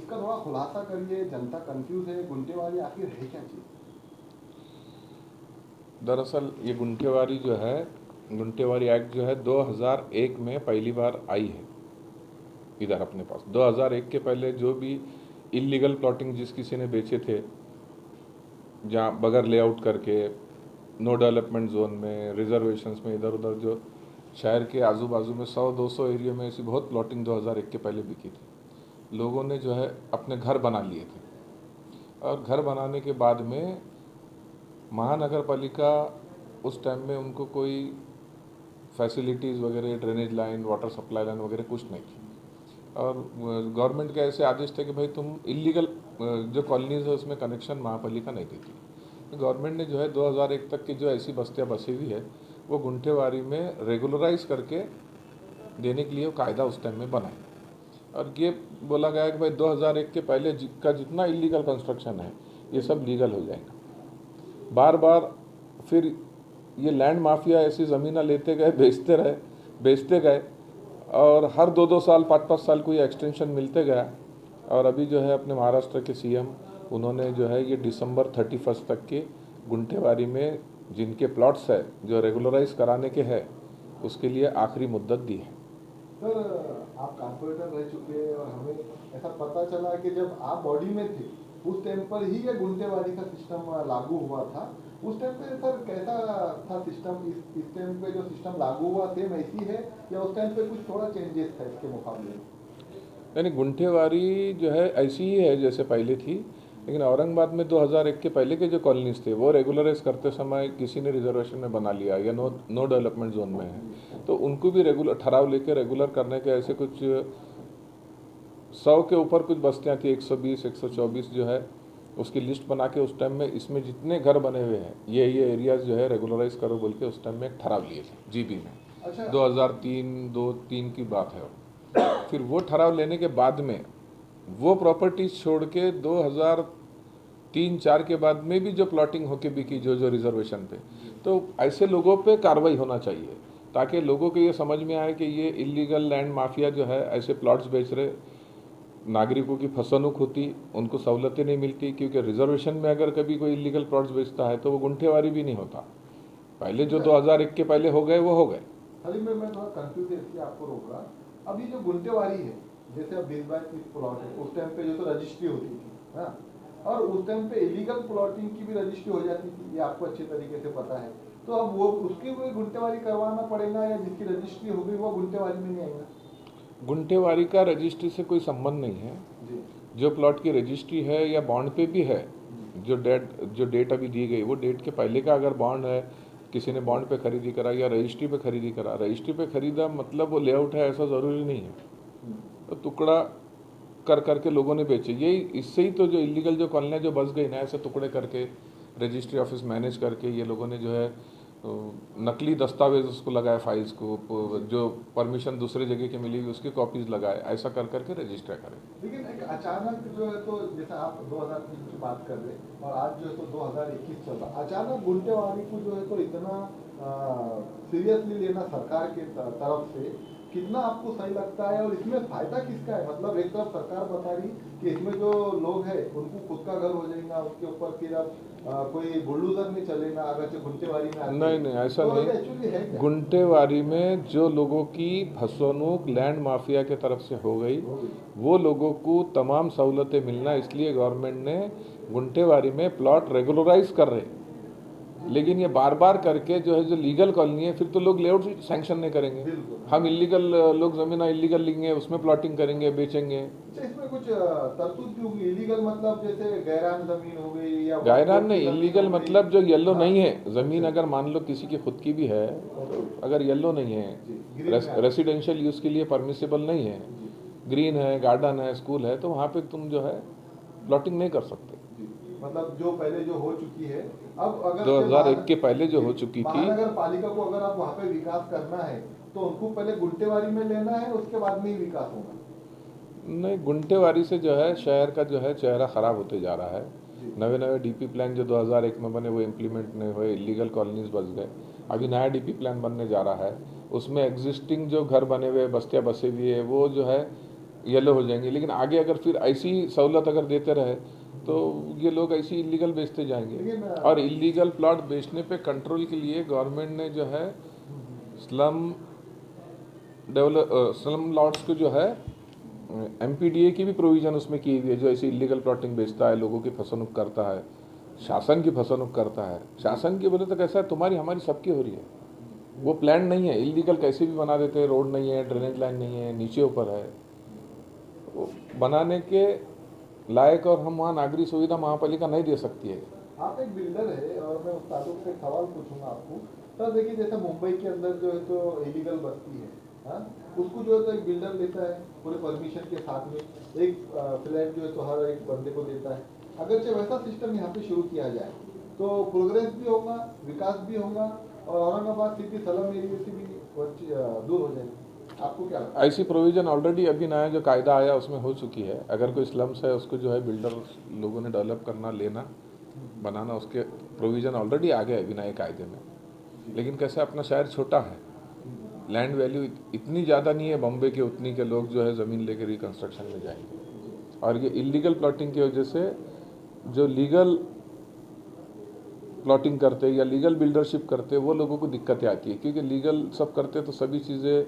इसका थोड़ा खुलासा करिए, जनता कंफ्यूज है, गुंटेवारी आखिर है क्या चीज़? दरअसल ये गुंठेवारी जो है, गुंठेवारी एक्ट जो है 2001 में पहली बार आई है इधर अपने पास। 2001 के पहले जो भी इलीगल प्लॉटिंग जिस किसी ने बेचे थे, जहाँ बगैर लेआउट करके, नो डेवलपमेंट जोन में, रिजर्वेशंस में, इधर उधर जो शहर के आजू बाजू में 100-200 एरिया में ऐसी बहुत प्लॉटिंग 2001 के पहले बिकी थी। लोगों ने जो है अपने घर बना लिए थे, और घर बनाने के बाद में महानगर पालिका उस टाइम में उनको कोई फैसिलिटीज़ वगैरह, drainage line, water supply line वगैरह कुछ नहीं थी। और गवर्नमेंट के ऐसे आदेश थे कि भाई तुम इलीगल जो कॉलोनीज है उसमें कनेक्शन महापालिका नहीं देती। तो गवर्नमेंट ने जो है 2001 तक की जो ऐसी बस्तियाँ बसी हुई है वो गुंठेवारी में रेगुलराइज करके देने के लिए कायदा उस टाइम में बनाए, और ये बोला गया कि भाई 2001 के पहले का जितना इलीगल कंस्ट्रक्शन है ये सब लीगल हो जाएगा। बार बार फिर ये लैंड माफिया ऐसी ज़मीनें लेते गए, बेचते गए, और हर 2-2 साल, 5-5 साल को ये एक्सटेंशन मिलते गया। और अभी जो है अपने महाराष्ट्र के सीएम, उन्होंने जो है ये दिसंबर 31 तक के गुंठेवारी में जिनके प्लॉट्स है जो रेगुलराइज कराने के हैं उसके लिए आखिरी मुद्दत दी है। सर, आप कारपोरेटर रह चुके हैं और हमें ऐसा पता चला कि जब आप बॉडी में थे उस टाइम पर ही ये गुंटेवारी का सिस्टम लागू हुआ था। उस टाइम पे सर कैसा था सिस्टम? इस टाइम पे जो सिस्टम लागू हुआ सेम ऐसी है या उस टाइम पे कुछ थोड़ा चेंजेस था इसके मुकाबले में? यानी गुंठेवारी जो है ऐसी ही है जैसे पहले थी, लेकिन औरंगाबाद में 2001 के पहले के जो कॉलोनीज थे वो रेगुलराइज करते समय किसी ने रिजर्वेशन में बना लिया या नो डेवलपमेंट जोन में है, तो उनको भी रेगुलर ठहराव लेके रेगुलर करने के ऐसे कुछ 100 के ऊपर कुछ बस्तियाँ थी, 120, 124 जो है उसकी लिस्ट बना के उस टाइम में इसमें जितने घर बने हुए हैं ये एरियाज जो है रेगुलराइज करो बोल के उस टाइम में एक ठहराव लिए थे जीबी में। अच्छा। 2003 की बात है। फिर वो ठहराव लेने के बाद में वो प्रॉपर्टीज छोड़ के 2003-4 के बाद में भी जो प्लॉटिंग होके बिकी जो रिजर्वेशन पे, तो ऐसे लोगों पे कार्रवाई होना चाहिए ताकि लोगों को ये समझ में आए कि ये इलीगल लैंड माफिया जो है ऐसे प्लॉट्स बेच रहे, नागरिकों की फसनुक होती, उनको सहूलतें नहीं मिलती, क्योंकि रिजर्वेशन में अगर कभी कोई इलीगल प्लॉट्स बेचता है तो वो गुंठेवारी भी नहीं होता। पहले जो 2001 के पहले हो गए वो हो गए। अभी मैं थोड़ा कंफ्यूज है इसलिए आपको रोक रहा। अभी जो गुंटेवारी है, जैसे अब 20 बाई 30 प्लॉट है, उस टाइम पे जो तो रजिस्ट्री होती थी, हाँ, और उस टाइम पे इलीगल प्लॉटिंग की भी रजिस्ट्री हो जाती थी, ये आपको अच्छे तरीके से पता है। तो अब वो उसकी कोई गुंटेवारी करवाना पड़ेगा या जिसकी रजिस्ट्री हो गई वो गुंटेवारी में नहीं आएगा? गुंठेवारी का रजिस्ट्री से कोई संबंध नहीं है। जी। जो प्लॉट की रजिस्ट्री है या बॉन्ड पे भी है, जो डेट अभी दी गई वो डेट के पहले का अगर बॉन्ड है, किसी ने बॉन्ड पे खरीदी करा या रजिस्ट्री पे खरीदी करा, रजिस्ट्री पे खरीदा मतलब वो लेआउट है ऐसा ज़रूरी नहीं है। तो टुकड़ा कर करके लोगों ने बेचे, यही इससे ही तो जो इलीगल जो कॉलोनियाँ जो बस गई ना, ऐसे टुकड़े करके रजिस्ट्री ऑफिस मैनेज करके ये लोगों ने जो है नकली दस्तावेज उसको लगाए, फाइल्स को, जो परमिशन दूसरे जगह की मिली उसकी कॉपीज लगाए, ऐसा कर करके रजिस्टर करें। लेकिन एक अचानक जो है तो जैसे आप 2003 की बात कर रहे हैं और आज जो है तो 2021 चल रहा, अचानक गुंटेवारी को जो है तो इतना सीरियसली लेना सरकार के तरफ से कितना आपको सही लगता है और इसमें फायदा किसका है? मतलब एक तरफ सरकार बता रही कि इसमें जो लोग हैं उनको खुद का घर हो जाएगा, उसके ऊपर फिर अब कोई बुलडोजर नहीं चलेगा अगर जो गुंटेवारी में नहीं ऐसा तो नहीं। एक्चुअली है क्या? गुंटेवारी में जो लोगों की फसवनुक लैंड माफिया के तरफ से हो गई वो लोगों को तमाम सहूलतें मिलना, इसलिए गवर्नमेंट ने गुंटेवारी में प्लॉट रेगुलराइज कर रहे। लेकिन ये बार बार करके जो है जो लीगल कॉलोनी है फिर तो लोग लेआउट सैंक्शन नहीं करेंगे। हम इलीगल लोग जमीन इलीगल लेंगे, उसमें प्लॉटिंग करेंगे, बेचेंगे। इसमें कुछ तरतूद भी होगी? इलीगल मतलब जैसे गैरान जमीन हो गई या गैरान नहीं, इलीगल मतलब जो येलो नहीं है जमीन, अगर मान लो किसी की खुद की भी है तो अगर येलो नहीं है, रेसिडेंशियल यूज के लिए परमिसिबल नहीं है, ग्रीन है, गार्डन है, स्कूल है, तो वहाँ पे तुम जो है प्लॉटिंग नहीं कर सकते। मतलब जो पहले जो हो चुकी है, अब अगर 2001 के पहले जो हो चुकी थी, महानगर पालिका को अगर आप वहाँ पे विकास करना है तो उनको पहले गुंटेवारी में लेना है, उसके बाद में ही विकास होगा? नहीं, गुंटेवारी से जो है शहर का जो है चेहरा खराब होते जा रहा है। नए डीपी प्लान जो 2001 में बने वो इम्प्लीमेंट नहीं हुए, इलीगल कॉलोनीज बस गए। अभी नया डीपी प्लान बनने जा रहा है, उसमें एग्जिस्टिंग जो घर बने हुए, बस्तियाँ बसे हुई है, वो जो है येलो हो जाएंगे। लेकिन आगे अगर फिर ऐसी सहूलत अगर देते रहे तो ये लोग ऐसी इलीगल बेचते जाएंगे। लेकिन और इलीगल प्लॉट बेचने पे कंट्रोल के लिए गवर्नमेंट ने जो है स्लम स्लम लॉट्स को जो है एमपीडीए की भी प्रोविज़न उसमें की हुई है, जो ऐसे इलीगल प्लॉटिंग बेचता है, लोगों की फसनुक करता है, शासन की फसनुक करता है। शासन की बोले तो कैसा है, तुम्हारी हमारी सबकी हो रही है, वो प्लान नहीं है, इलीगल कैसे भी बना देते हैं, रोड नहीं है, ड्रेनेज लाइन नहीं है, नीचे ऊपर है, वो बनाने के लायक और हम वहाँ नागरिक सुविधा महापालिका नहीं दे सकती है। आप एक बिल्डर है और मैं उस ताल्लुक से एक सवाल पूछूंगा आपको। सर देखिए, जैसे मुंबई के अंदर जो है तो इलीगल बस्ती है, हाँ, उसको जो है तो एक बिल्डर लेता है पूरे परमिशन के साथ में, एक फ्लैट जो है तो हर एक बंदे को देता है। अगर जो वैसा सिस्टम यहाँ पे शुरू किया जाए तो प्रोग्रेस भी होगा, विकास भी होगा, और औरंगाबाद सिटी स्लम एरिया से भी दूर हो जाएगी। आपको क्या लगता है? ऐसी प्रोविज़न ऑलरेडी अभी नया जो कायदा आया उसमें हो चुकी है। अगर कोई स्लम्स है उसको जो है बिल्डर लोगों ने डेवलप करना, लेना, बनाना, उसके प्रोविज़न ऑलरेडी आ गए अभी नए कायदे में। लेकिन कैसे, अपना शहर छोटा है, लैंड वैल्यू इतनी ज़्यादा नहीं है बॉम्बे के, उतनी के लोग जो है ज़मीन लेके रिकंस्ट्रक्शन में जाएंगे। और ये इलीगल प्लॉटिंग की वजह से जो लीगल प्लॉटिंग करते या लीगल बिल्डरशिप करते वो लोगों को दिक्कतें आती है, क्योंकि लीगल सब करते तो सभी चीज़ें,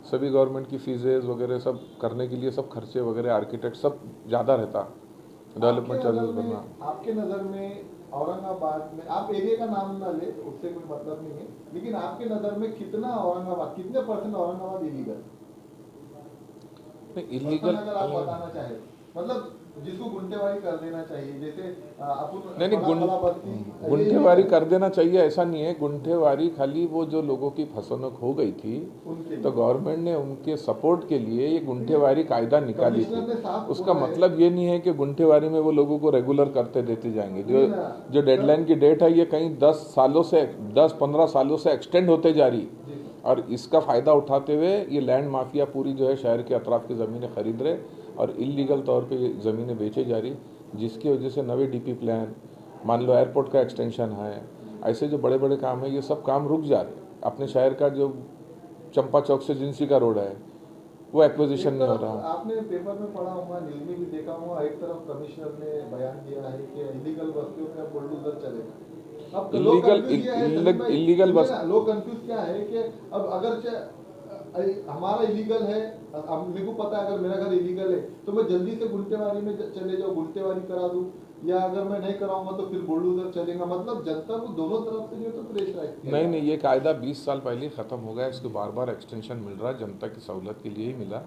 सभी गवर्नमेंट की फीसेज वगैरह सब करने के लिए सब खर्चे वगैरह, आर्किटेक्ट सब ज़्यादा रहता, डेवलपमेंट चार्जेस बनना। आपके नज़र में औरंगाबाद में, आप एरिया का नाम ना ले, उससे कोई मतलब नहीं है, लेकिन आपके नज़र में कितना औरंगाबाद, कितने परसेंट औरंगाबाद इलीगल? नहीं, इलीगल अगर आप बताना चाहे, मतलब जिसको गुंटेवारी कर देना चाहिए, जैसे नहीं, गुंठेवारी कर देना चाहिए ऐसा नहीं है। गुंठेवारी खाली वो जो लोगों की फसलों हो गई थी तो गवर्नमेंट ने उनके सपोर्ट के लिए ये गुंठेवारी कायदा निकाली थी। उसका मतलब ये नहीं है कि गुंठेवारी में वो लोगों को रेगुलर करते देते जाएंगे। जो डेडलाइन की डेट है ये कहीं 10-15 सालों से एक्सटेंड होते जा रही, और इसका फ़ायदा उठाते हुए ये लैंड माफिया पूरी जो है शहर के अतराफ की ज़मीनें खरीद रहे और इलीगल तौर पे ये ज़मीनें बेचे जा रही, जिसकी वजह से नवे डीपी प्लान, मान लो एयरपोर्ट का एक्सटेंशन है, ऐसे जो बड़े बड़े काम है ये सब काम रुक जा रहे। अपने शहर का जो चंपा चौक से जिंसी का रोड है वो एक्विजिशन नहीं हो रहा। आपने पेपर में पढ़ा होगा, न्यूज में भी देखा होगा, एक तरफ कमिश्नर ने बयान दिया है कि इलीगल बस्तियों में अब बुलडोजर चलेगा। अब इलीगल बस लोग कंफ्यूज क्या है कि अब अगर हमारा इलीगल है, अब मेरे को पता है अगर मेरा घर इलीगल है तो मैं जल्दी से गुंटेवारी में चले जाऊँ, गुंटेवारी करा दूं, या अगर मैं नहीं कराऊंगा तो फिर बुलडोजर चलेगा। मतलब जनता को दोनों तरफ से जो तो प्रेशराइज किया। नहीं, ये कायदा 20 साल पहले ख़त्म हो गया, इसको बार बार एक्सटेंशन मिल रहा है, जनता की सहूलत के लिए ही मिला,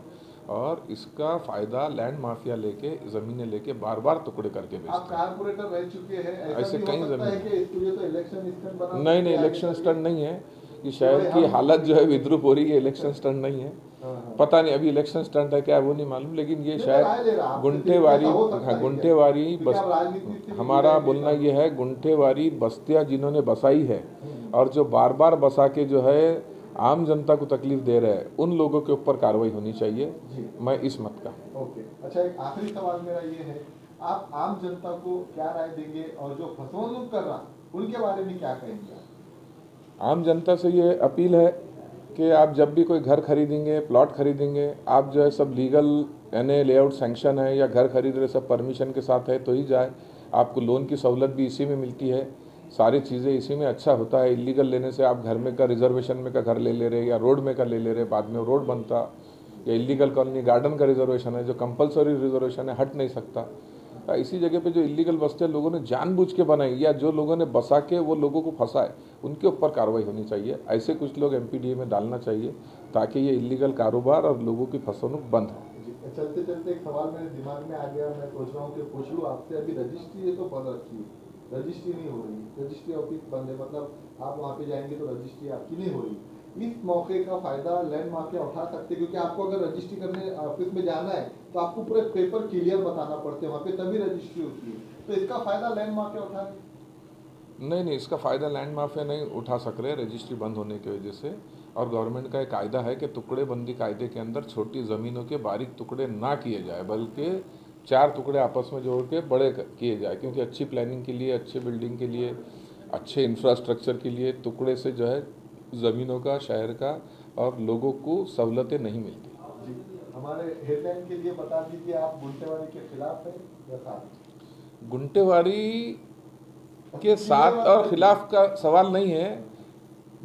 और इसका फ़ायदा लैंड माफिया लेके, ज़मीनें लेके बार बार टुकड़े करके बेचते हैं। आप कारपोरेटर रह चुके हैं, ऐसे कई ज़मीन इलेक्शन स्टंट बना? नहीं, इलेक्शन स्टंट नहीं है, कि शहर की हालत जो है विद्रूप हो रही है, इलेक्शन स्टंट नहीं है। पता नहीं अभी इलेक्शन स्टंट है क्या है वो नहीं मालूम, लेकिन ये शायद गुंठेवारी बस, हमारा बोलना ये है गुंठेवारी बस्तियां जिन्होंने बसाई है और जो बार बार बसा के जो है आम जनता को तकलीफ दे रहे हैं, उन लोगों के ऊपर कार्रवाई होनी चाहिए। मैं इस मत का। ओके, अच्छा, एक आखिरी सवाल मेरा ये है, आप आम जनता को क्या राय देंगे और जो फसलों कर रहा उनके बारे में क्या कहेंगे? आम जनता से ये अपील है कि आप जब भी कोई घर खरीदेंगे, प्लॉट खरीदेंगे, आप जो है सब लीगल, यानी लेआउट सैंक्शन है या घर खरीद रहे सब परमिशन के साथ है तो ही जाए। आपको लोन की सहूलत भी इसी में मिलती है, सारी चीज़ें इसी में अच्छा होता है। इलीगल लेने से आप घर में का रिजर्वेशन में का घर ले रहे या रोड में का ले रहे, बाद में रोड बनता, या इलीगल कॉलोनी गार्डन का रिजर्वेशन है जो कंपलसरी रिजर्वेशन है, हट नहीं सकता। इसी जगह पे जो इलीगल बस्तियाँ लोगों ने जानबूझ के बनाई या जो लोगों ने बसा के वो लोगों को फंसाए, उनके ऊपर कार्रवाई होनी चाहिए। ऐसे कुछ लोग एमपीडीए में डालना चाहिए ताकि ये इलीगल कारोबार और लोगों की फसलों बंद हो। चलते चलते एक सवाल मेरे दिमाग में आ गया, मैं सोच रहा हूँ कि पूछ लूँ आपसे। अभी रजिस्ट्री है तो बंद रखी है, रजिस्ट्री नहीं हो रही, रजिस्ट्री ऑफिस बंद है, मतलब आप वहाँ पे जाएंगे तो रजिस्ट्री आपकी नहीं हो रही। इस मौके का फायदा लैंड माफिया उठा सकते, क्योंकि आपको अगर रजिस्ट्री करने ऑफिस में जाना है तो आपको पूरे पेपर क्लियर बताना पड़ते हैं वहाँ पे, तभी रजिस्ट्री होती है। तो इसका फायदा लैंड माफिया उठा रहे? नहीं, इसका फ़ायदा लैंड माफिया नहीं उठा सक रहे रजिस्ट्री बंद होने की वजह से। और गवर्नमेंट का एक कायदा है कि टुकड़े बंदी कायदे के अंदर छोटी ज़मीनों के बारीक टुकड़े ना किए जाए, बल्कि 4 टुकड़े आपस में जोड़ के बड़े किए जाए, क्योंकि अच्छी प्लानिंग के लिए, अच्छे बिल्डिंग के लिए, अच्छे इंफ्रास्ट्रक्चर के लिए टुकड़े से जो है ज़मीनों का, शहर का और लोगों को सहूलतें नहीं मिलती। हमारे हेडलाइन के लिए बता दीजिए, आप गुंटेवारी के खिलाफ है या साथ? गुंटेवारी के साथ और खिलाफ का सवाल नहीं है।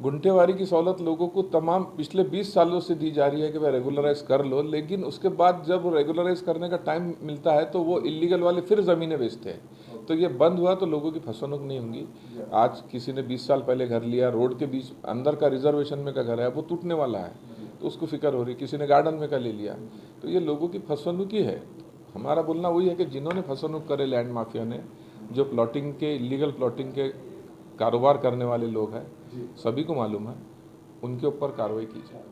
गुंटेवारी की सहूलत लोगों को तमाम पिछले 20 सालों से दी जा रही है कि भाई रेगुलराइज कर लो, लेकिन उसके बाद जब रेगुलराइज करने का टाइम मिलता है तो वो इलीगल वाले फिर ज़मीनें बेचते हैं। तो ये बंद हुआ तो लोगों की फसवनुक नहीं होंगी। आज किसी ने 20 साल पहले घर लिया, रोड के बीच अंदर का रिजर्वेशन में का घर है, वो टूटने वाला है तो उसको फिक्र हो रही। किसी ने गार्डन में का ले लिया, तो ये लोगों की फसवनुकी है। हमारा बोलना वही है कि जिन्होंने फसवनुक करे लैंड माफिया ने, जो प्लॉटिंग के इलीगल प्लॉटिंग के कारोबार करने वाले लोग हैं, सभी को मालूम है, उनके ऊपर कार्रवाई की जाए।